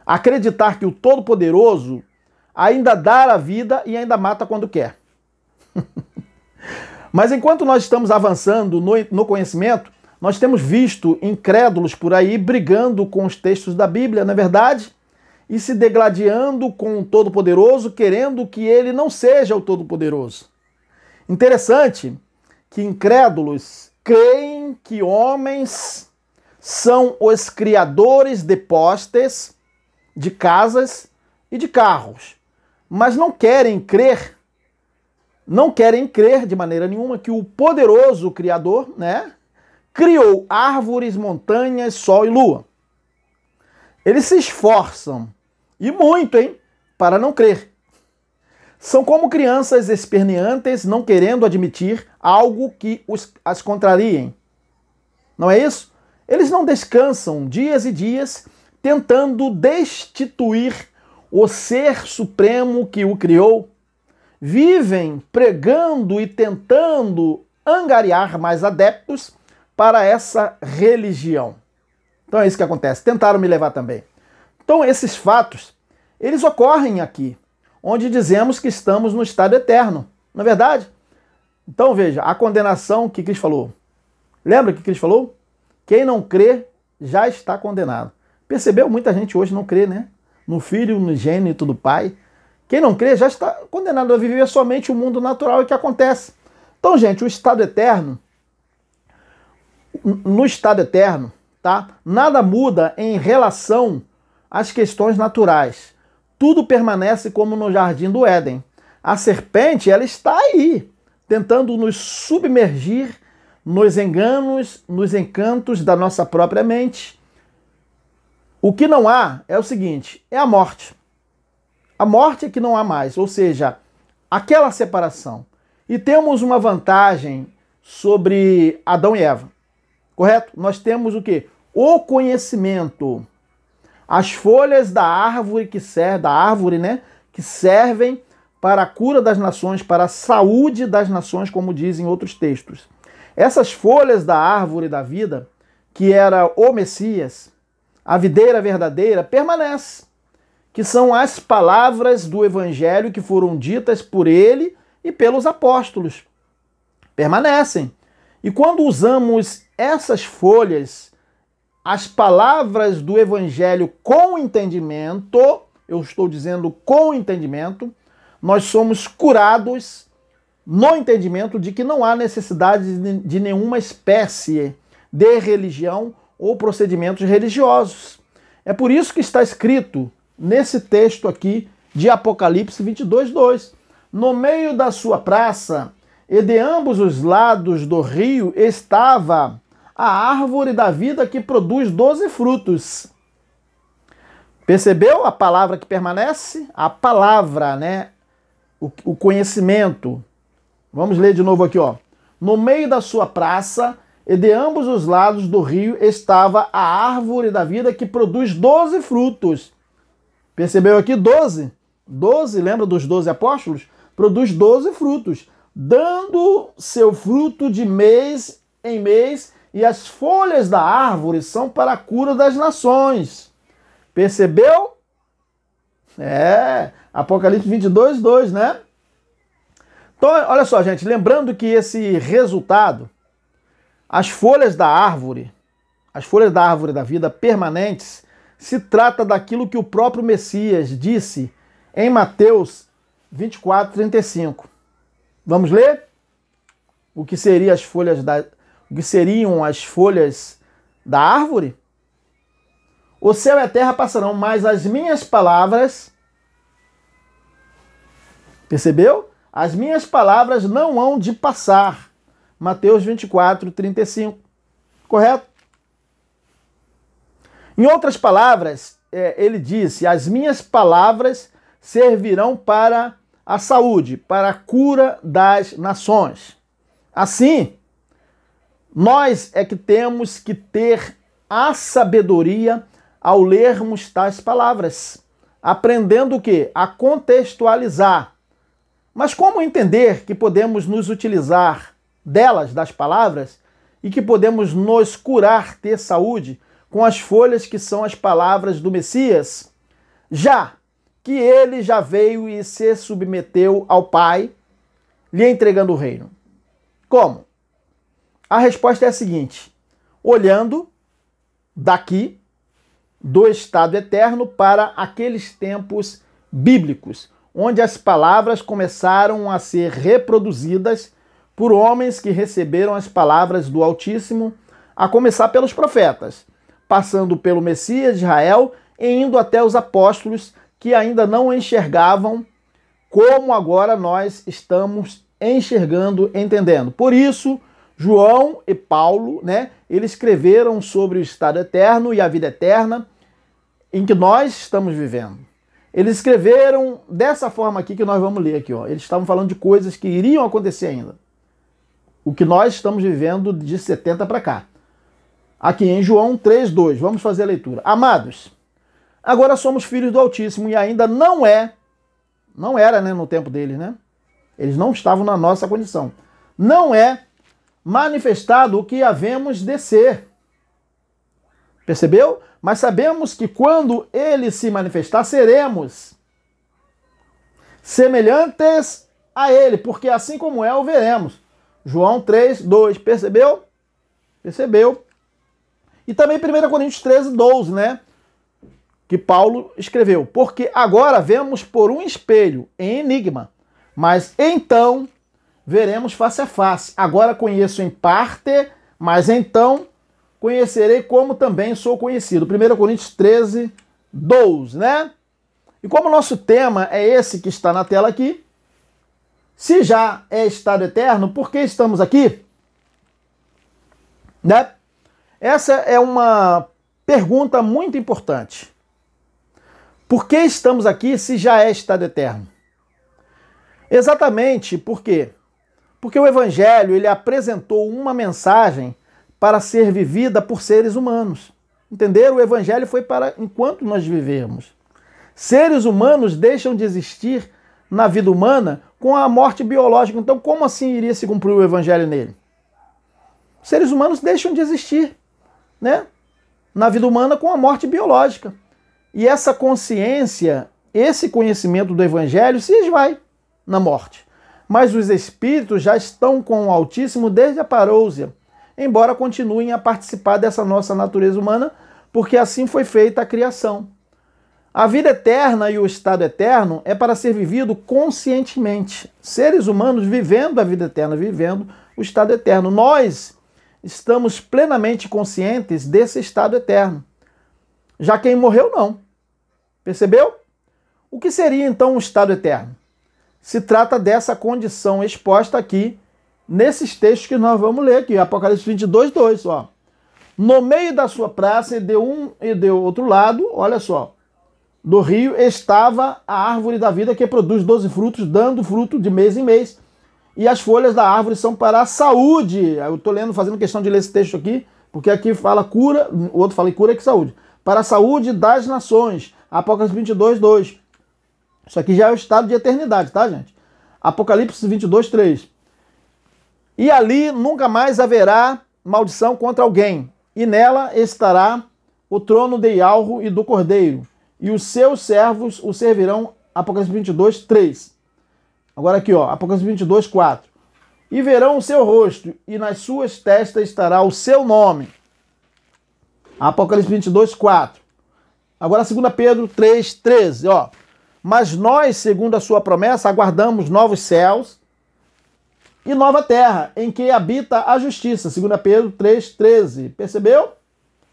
Acreditar que o Todo-Poderoso ainda dá a vida e ainda mata quando quer. Mas enquanto nós estamos avançando no conhecimento, nós temos visto incrédulos por aí brigando com os textos da Bíblia, não é verdade? E se degladiando com o Todo-Poderoso, querendo que ele não seja o Todo-Poderoso. Interessante que incrédulos creem que homens são os criadores de postes, de casas e de carros, mas não querem crer de maneira nenhuma que o poderoso Criador, né, criou árvores, montanhas, sol e lua. Eles se esforçam, e muito, para não crer. São como crianças esperneantes não querendo admitir algo que as contrariem. Não é isso? Eles não descansam dias e dias tentando destituir o ser supremo que o criou. Vivem pregando e tentando angariar mais adeptos para essa religião. Então é isso que acontece. Tentaram me levar também. Então esses fatos, eles ocorrem aqui, onde dizemos que estamos no estado eterno. Não é verdade? Então veja, a condenação que Cristo falou. Lembra que Cristo falou? Quem não crê já está condenado. Percebeu? Muita gente hoje não crê, né? No Filho, no Gênito do Pai. Quem não crê já está condenado a viver somente o mundo natural e que acontece. Então, gente, o estado eterno, no estado eterno, tá? Nada muda em relação às questões naturais. Tudo permanece como no jardim do Éden. A serpente, ela está aí, tentando nos submergir nos enganos, nos encantos da nossa própria mente. O que não há é o seguinte, é a morte. A morte é que não há mais, ou seja, aquela separação. E temos uma vantagem sobre Adão e Eva, correto? Nós temos o quê? O conhecimento. As folhas da árvore que servem para a cura das nações, para a saúde das nações, como dizem outros textos. Essas folhas da árvore da vida, que era o Messias, a videira verdadeira, permanece, que são as palavras do Evangelho que foram ditas por ele e pelos apóstolos. Permanecem. E quando usamos essas folhas, as palavras do Evangelho com entendimento, eu estou dizendo com entendimento, nós somos curados no entendimento de que não há necessidade de nenhuma espécie de religião ou procedimentos religiosos. É por isso que está escrito nesse texto aqui de Apocalipse 22:2. No meio da sua praça e de ambos os lados do rio estava a árvore da vida que produz 12 frutos. Percebeu a palavra que permanece? A palavra, né? O conhecimento. Vamos ler de novo aqui, ó. No meio da sua praça e de ambos os lados do rio estava a árvore da vida que produz 12 frutos. Percebeu aqui? 12. 12, lembra dos 12 apóstolos? Produz 12 frutos, dando seu fruto de mês em mês, e as folhas da árvore são para a cura das nações. Percebeu? Apocalipse 22:2, né? Então, olha só, gente, lembrando que esse resultado, as folhas da árvore da vida permanentes, se trata daquilo que o próprio Messias disse em Mateus 24:35. Vamos ler? O que seriam as folhas da árvore? O céu e a terra passarão, mas as minhas palavras... Percebeu? As minhas palavras não hão de passar. Mateus 24, 35. Correto? Em outras palavras, ele disse, as minhas palavras servirão para a saúde, para a cura das nações. Assim, nós é que temos que ter a sabedoria ao lermos tais palavras, aprendendo o quê? A contextualizar. Mas como entender que podemos nos utilizar delas, das palavras, e que podemos nos curar, ter saúde, com as folhas que são as palavras do Messias, já que ele já veio e se submeteu ao Pai, lhe entregando o reino? Como? A resposta é a seguinte: olhando daqui, do estado eterno para aqueles tempos bíblicos, onde as palavras começaram a ser reproduzidas por homens que receberam as palavras do Altíssimo, a começar pelos profetas, passando pelo Messias de Israel e indo até os apóstolos que ainda não enxergavam como agora nós estamos enxergando, entendendo. Por isso, João e Paulo, eles escreveram sobre o estado eterno e a vida eterna em que nós estamos vivendo. Eles escreveram dessa forma aqui que nós vamos ler aqui, ó. Eles estavam falando de coisas que iriam acontecer ainda. O que nós estamos vivendo de 70 para cá. Aqui em João 3:2, vamos fazer a leitura. Amados, agora somos filhos do Altíssimo e ainda não era, no tempo deles, Eles não estavam na nossa condição. Não é manifestado o que havemos de ser. Percebeu? Mas sabemos que quando ele se manifestar, seremos semelhantes a ele, porque assim como é, o veremos. João 3:2, percebeu? Percebeu? E também 1 Coríntios 13:12, que Paulo escreveu. Porque agora vemos por um espelho, em enigma, mas então veremos face a face. Agora conheço em parte, mas então conhecerei como também sou conhecido. 1 Coríntios 13:12, E como o nosso tema é esse que está na tela aqui, se já é estado eterno, por que estamos aqui? Essa é uma pergunta muito importante. Por que estamos aqui se já é estado eterno? Exatamente por quê? Porque o Evangelho ele apresentou uma mensagem para ser vivida por seres humanos. Entenderam? O Evangelho foi para enquanto nós vivemos. Seres humanos deixam de existir na vida humana com a morte biológica. Então, como assim iria se cumprir o Evangelho nele? Seres humanos deixam de existir, na vida humana com a morte biológica. E essa consciência, esse conhecimento do Evangelho se esvai na morte. Mas os espíritos já estão com o Altíssimo desde a parousia, embora continuem a participar dessa nossa natureza humana, porque assim foi feita a criação. A vida eterna e o estado eterno é para ser vivido conscientemente. Seres humanos vivendo a vida eterna, vivendo o estado eterno. Nós estamos plenamente conscientes desse estado eterno. Já quem morreu, não. Percebeu? O que seria então o estado eterno? Se trata dessa condição exposta aqui, nesses textos que nós vamos ler aqui, Apocalipse 22:2, ó. No meio da sua praça e de um e de outro lado, olha só, do rio estava a árvore da vida que produz 12 frutos, dando fruto de mês em mês. E as folhas da árvore são para a saúde. Eu estou lendo, fazendo questão de ler esse texto aqui, porque aqui fala cura, o outro fala cura que saúde. Para a saúde das nações. Apocalipse 22:2. Isso aqui já é o estado de eternidade, tá, gente? Apocalipse 22:3. E ali nunca mais haverá maldição contra alguém. E nela estará o trono de Ialro e do Cordeiro. E os seus servos o servirão. Apocalipse 22:3. Agora aqui, ó, Apocalipse 22:4. E verão o seu rosto, e nas suas testas estará o seu nome. Apocalipse 22:4. Agora 2 Pedro 3:13, ó. Mas nós, segundo a sua promessa, aguardamos novos céus e nova terra, em que habita a justiça. 2 Pedro 3:13. Percebeu?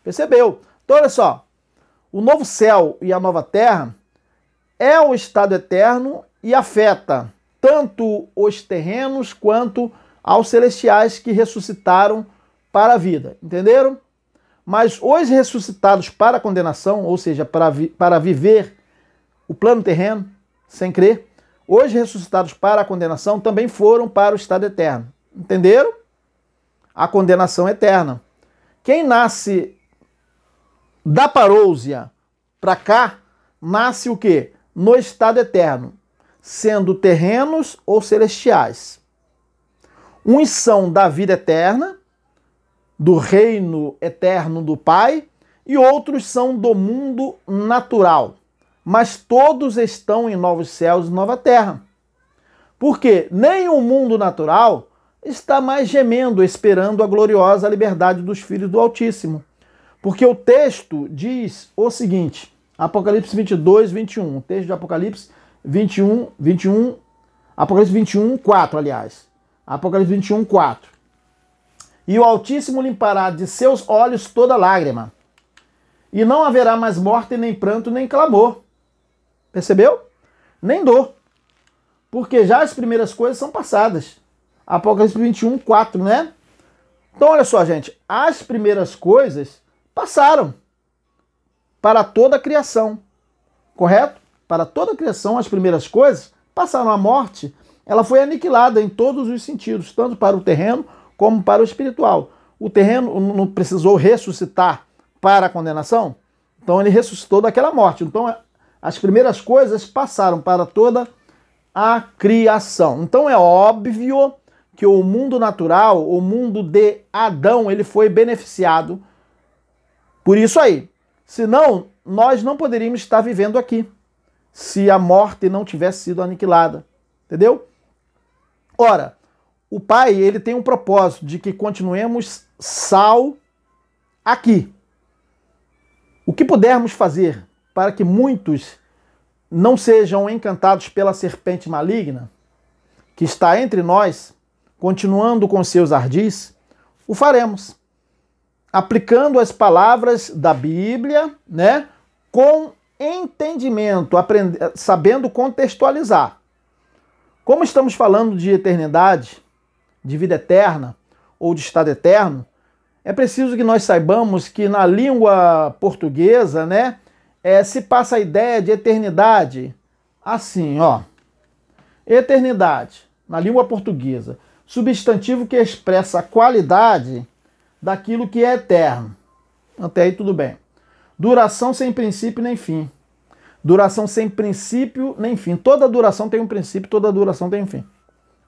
Percebeu. Então, olha só. O novo céu e a nova terra é o estado eterno e afeta tanto os terrenos quanto aos celestiais que ressuscitaram para a vida. Entenderam? Mas os ressuscitados para a condenação, ou seja, para viver o plano terreno, sem crer, os ressuscitados para a condenação também foram para o estado eterno. Entenderam? A condenação eterna. Quem nasce da parousia para cá, nasce o quê? No estado eterno, sendo terrenos ou celestiais. Uns são da vida eterna, do reino eterno do Pai, e outros são do mundo natural. Mas todos estão em novos céus e nova terra. Porque nem o mundo natural está mais gemendo, esperando a gloriosa liberdade dos filhos do Altíssimo. Porque o texto diz o seguinte, Apocalipse 22, 21, o texto de Apocalipse 21, Apocalipse 21, 4, aliás. Apocalipse 21, 4. E o Altíssimo limpará de seus olhos toda lágrima, e não haverá mais morte, nem pranto, nem clamor. Percebeu? Nem dor. Porque já as primeiras coisas são passadas. Apocalipse 21, 4, né? Então, olha só, gente. As primeiras coisas passaram para toda a criação. Correto? Para toda a criação, as primeiras coisas passaram. A morte, ela foi aniquilada em todos os sentidos, tanto para o terreno como para o espiritual. O terreno não precisou ressuscitar para a condenação, então ele ressuscitou daquela morte. Então as primeiras coisas passaram para toda a criação. Então é óbvio que o mundo natural, o mundo de Adão, ele foi beneficiado por isso aí. Senão, nós não poderíamos estar vivendo aqui, se a morte não tivesse sido aniquilada. Entendeu? Ora, o Pai, ele tem um propósito de que continuemos sal aqui. O que pudermos fazer para que muitos não sejam encantados pela serpente maligna que está entre nós, continuando com seus ardis, o faremos. Aplicando as palavras da Bíblia, né, com entendimento, sabendo contextualizar. Como estamos falando de eternidade, de vida eterna ou de estado eterno, é preciso que nós saibamos que na língua portuguesa, né, se passa a ideia de eternidade assim, ó. Eternidade, na língua portuguesa, substantivo que expressa a qualidade daquilo que é eterno. Até aí tudo bem. Duração sem princípio nem fim. Duração sem princípio nem fim. Toda duração tem um princípio, toda duração tem um fim.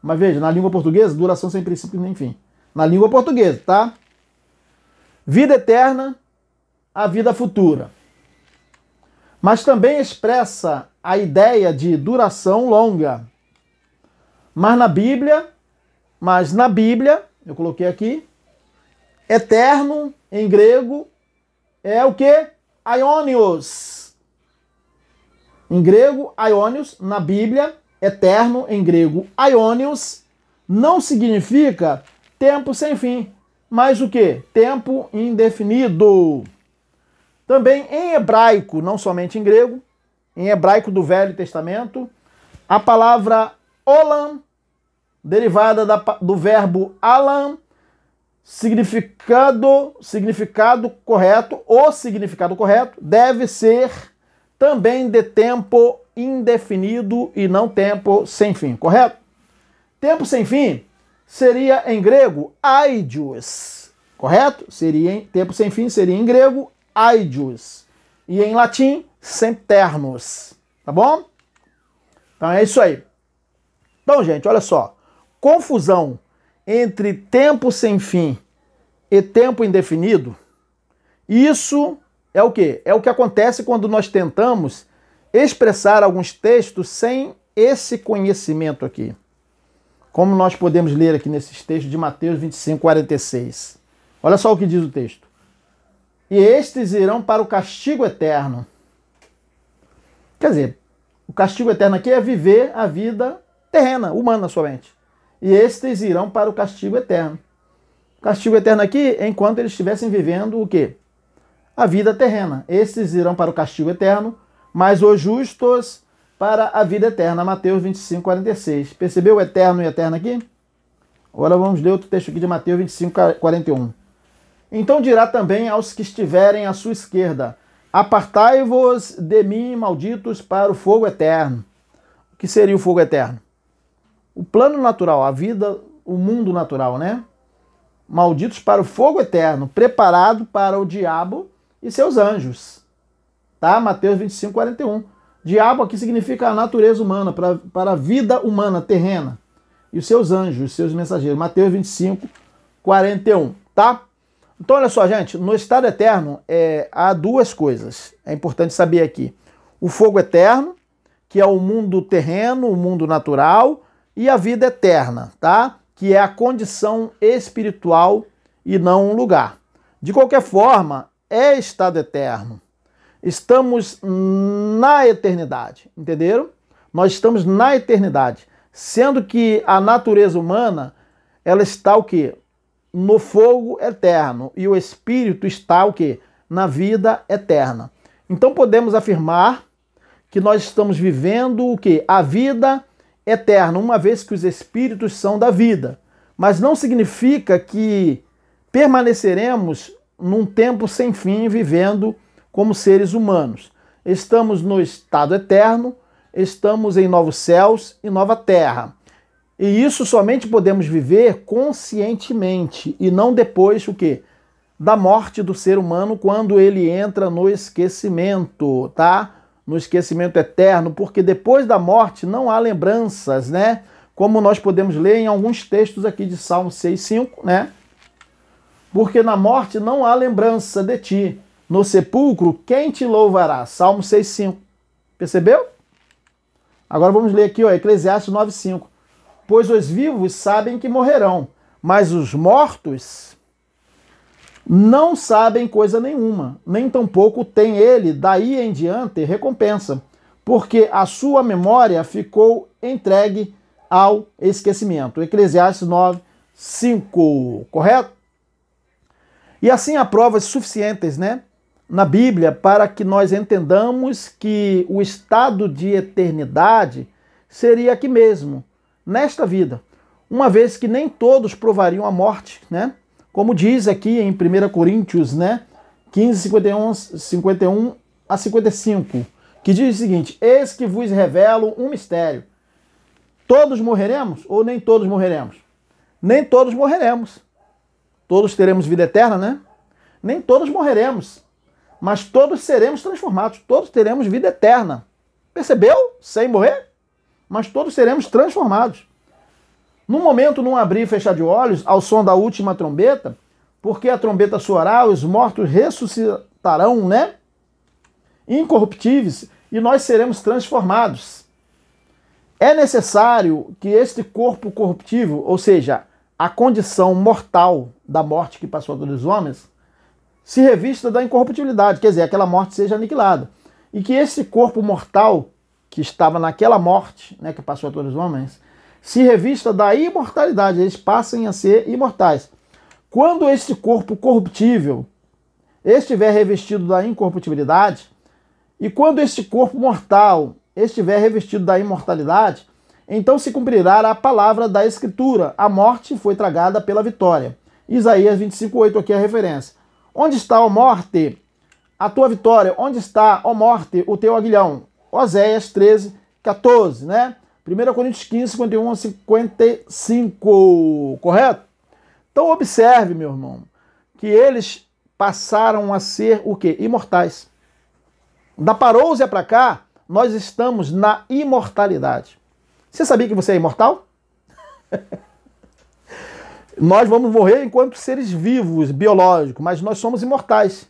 Mas veja, na língua portuguesa, duração sem princípio nem fim. Na língua portuguesa, tá? Vida eterna, a vida futura. Mas também expressa a ideia de duração longa. Mas na Bíblia, eu coloquei aqui, eterno, em grego, é o quê? Aionios. Em grego, aionios, na Bíblia, eterno, em grego, aionios, não significa tempo sem fim, mas o quê? Tempo indefinido. Também em hebraico, não somente em grego, em hebraico do Velho Testamento, a palavra olam, derivada do verbo alam, significado correto, o significado correto deve ser também de tempo indefinido e não tempo sem fim, correto? Tempo sem fim seria em grego aidios, correto? Tempo sem fim seria em grego aidios e em latim sempiternos, tá bom? Então é isso aí. Então, gente, olha só, confusão entre tempo sem fim e tempo indefinido, isso é o quê? É o que acontece quando nós tentamos expressar alguns textos sem esse conhecimento aqui. Como nós podemos ler aqui nesses textos de Mateus 25, 46. Olha só o que diz o texto. E estes irão para o castigo eterno. Quer dizer, o castigo eterno aqui é viver a vida terrena, humana somente. E estes irão para o castigo eterno. O castigo eterno aqui é enquanto eles estivessem vivendo o quê? a vida terrena. Esses irão para o castigo eterno, mas os justos para a vida eterna. Mateus 25, 46. Percebeu o eterno e eterno aqui? Agora vamos ler outro texto aqui de Mateus 25, 41. Então dirá também aos que estiverem à sua esquerda: apartai-vos de mim, malditos, para o fogo eterno. O que seria o fogo eterno? O plano natural, a vida, o mundo natural, né? Malditos para o fogo eterno, preparado para o diabo e seus anjos. Tá? Mateus 25, 41. Diabo aqui significa a natureza humana, para a vida humana, terrena. E os seus anjos, os seus mensageiros. Mateus 25, 41. Tá? Então, olha só, gente. No estado eterno, há duas coisas. É importante saber aqui. O fogo eterno, que é o mundo terreno, o mundo natural, e a vida eterna, tá? Que é a condição espiritual e não um lugar. De qualquer forma, é estado eterno. Estamos na eternidade, entenderam? Nós estamos na eternidade, sendo que a natureza humana, ela está o quê? No fogo eterno, e o espírito está o quê? Na vida eterna. Então podemos afirmar que nós estamos vivendo o quê? A vida eterna, uma vez que os espíritos são da vida. Mas não significa que permaneceremos num tempo sem fim vivendo como seres humanos. Estamos no estado eterno, estamos em novos céus e nova terra. E isso somente podemos viver conscientemente e não depois o quê? Da morte do ser humano, quando ele entra no esquecimento, tá? No esquecimento eterno, porque depois da morte não há lembranças, né? Como nós podemos ler em alguns textos aqui de Salmo 6,5, né? Porque na morte não há lembrança de ti. No sepulcro, quem te louvará? Salmo 6,5. Percebeu? Agora vamos ler aqui, ó, Eclesiastes 9,5. Pois os vivos sabem que morrerão, mas os mortos não sabem coisa nenhuma, nem tampouco tem ele, daí em diante, recompensa, porque a sua memória ficou entregue ao esquecimento. Eclesiastes 9:5, correto? E assim há provas suficientes, né, na Bíblia para que nós entendamos que o estado de eternidade seria aqui mesmo, nesta vida, uma vez que nem todos provariam a morte, né? Como diz aqui em 1 Coríntios, né, 15, 51 a 55, que diz o seguinte: eis que vos revelo um mistério. Todos morreremos ou nem todos morreremos? Nem todos morreremos. Todos teremos vida eterna, né? Nem todos morreremos, mas todos seremos transformados. Todos teremos vida eterna. Percebeu? Sem morrer? Mas todos seremos transformados. No momento, num abrir e fechar de olhos, ao som da última trombeta, porque a trombeta soará, os mortos ressuscitarão, né? Incorruptíveis, e nós seremos transformados. É necessário que este corpo corruptível, ou seja, a condição mortal da morte que passou a todos os homens, se revista da incorruptibilidade, quer dizer, aquela morte seja aniquilada. E que esse corpo mortal que estava naquela morte, né, que passou a todos os homens, se revista da imortalidade, eles passem a ser imortais. Quando este corpo corruptível estiver revestido da incorruptibilidade, e quando este corpo mortal estiver revestido da imortalidade, então se cumprirá a palavra da Escritura: a morte foi tragada pela vitória. Isaías 25:8, aqui é a referência. Onde está, ó morte, a tua vitória? Onde está, ó morte, o teu aguilhão? Oséias 13:14, né? 1 Coríntios 15, 51 a 55, correto? Então observe, meu irmão, que eles passaram a ser o quê? Imortais. Da parousia para cá, nós estamos na imortalidade. Você sabia que você é imortal? Nós vamos morrer enquanto seres vivos, biológicos, mas nós somos imortais.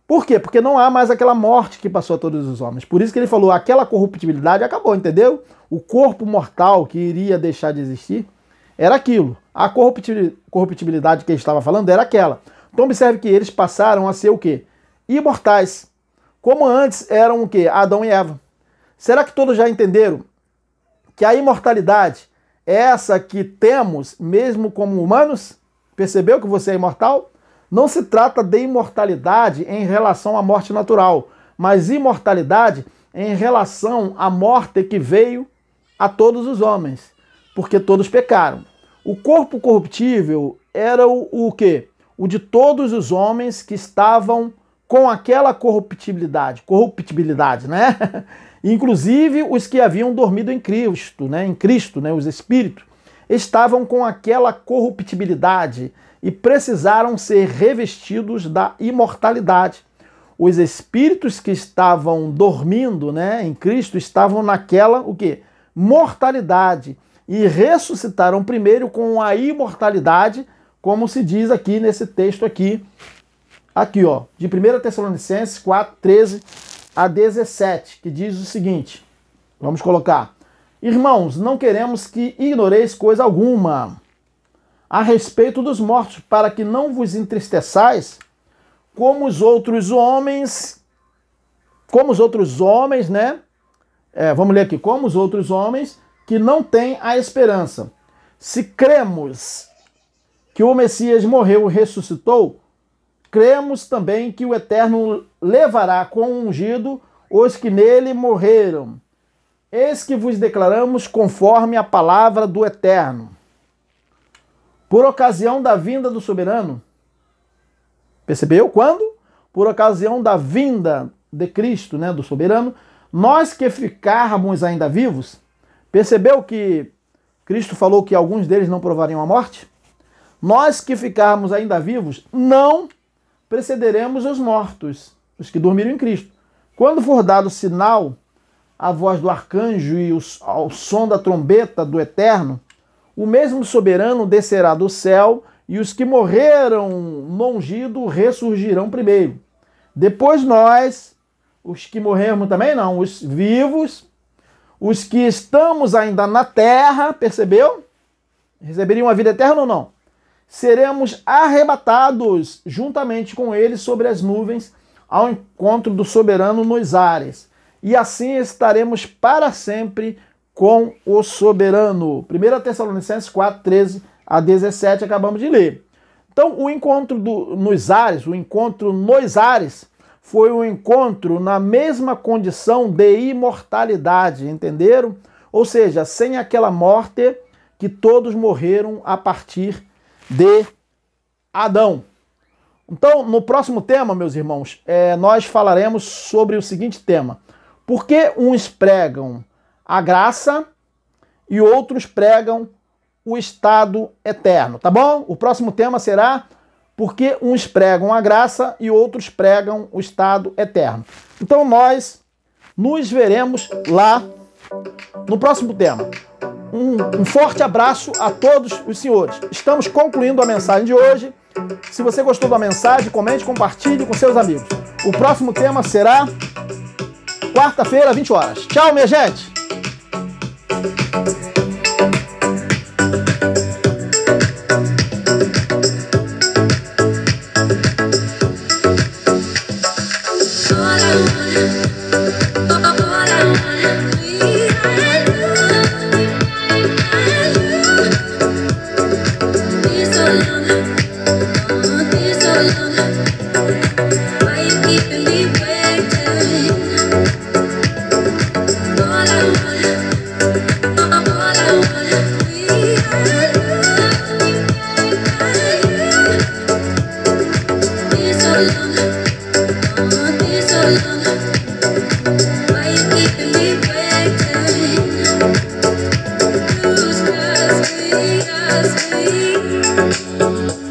Por quê? Porque não há mais aquela morte que passou a todos os homens. Por isso que ele falou, aquela corruptibilidade acabou, entendeu? O corpo mortal que iria deixar de existir era aquilo. A corruptibilidade que ele estava falando era aquela. Então observe que eles passaram a ser o quê? Imortais. Como antes eram o quê? Adão e Eva. Será que todos já entenderam que a imortalidade é essa que temos mesmo como humanos? Percebeu que você é imortal? Não se trata de imortalidade em relação à morte natural, mas imortalidade em relação à morte que veio a todos os homens, porque todos pecaram. O corpo corruptível era o quê? O de todos os homens que estavam com aquela corruptibilidade, né? Inclusive os que haviam dormido em Cristo, né? Os espíritos, estavam com aquela corruptibilidade e precisaram ser revestidos da imortalidade. Os espíritos que estavam dormindo, né, em Cristo estavam naquela, o quê? Mortalidade. E ressuscitaram primeiro com a imortalidade, como se diz aqui nesse texto aqui, ó, de 1 Tessalonicenses 4, 13 a 17, que diz o seguinte, vamos colocar: Irmãos, não queremos que ignoreis coisa alguma a respeito dos mortos, para que não vos entristeçais como os outros homens, né? Vamos ler aqui, como os outros homens que não têm a esperança. Se cremos que o Messias morreu e ressuscitou, cremos também que o Eterno levará com o ungido os que nele morreram. Eis que vos declaramos conforme a palavra do Eterno. Por ocasião da vinda do soberano, percebeu? Quando? Por ocasião da vinda de Cristo, né, do soberano, nós que ficarmos ainda vivos, percebeu que Cristo falou que alguns deles não provariam a morte? Nós que ficarmos ainda vivos, não precederemos os mortos, os que dormiram em Cristo. Quando for dado sinal, a voz do arcanjo e ao som da trombeta do Eterno, o mesmo soberano descerá do céu e os que morreram no ungido ressurgirão primeiro. Depois nós, os que morremos também não, os vivos, os que estamos ainda na terra, percebeu? Receberiam a vida eterna ou não? Seremos arrebatados juntamente com eles sobre as nuvens ao encontro do soberano nos ares. E assim estaremos para sempre com o soberano. 1 Tessalonicenses 4, 13 a 17, acabamos de ler. Então, o encontro nos ares foi um encontro na mesma condição de imortalidade, entenderam? Ou seja, sem aquela morte que todos morreram a partir de Adão. Então, no próximo tema, meus irmãos, nós falaremos sobre o seguinte tema: por que uns pregam a graça e outros pregam o estado eterno, tá bom? O próximo tema será por que uns pregam a graça e outros pregam o estado eterno. Então nós nos veremos lá no próximo tema. Um forte abraço a todos os senhores. Estamos concluindo a mensagem de hoje. Se você gostou da mensagem, comente, compartilhe com seus amigos. O próximo tema será quarta-feira, 20 horas. Tchau, minha gente! Just me.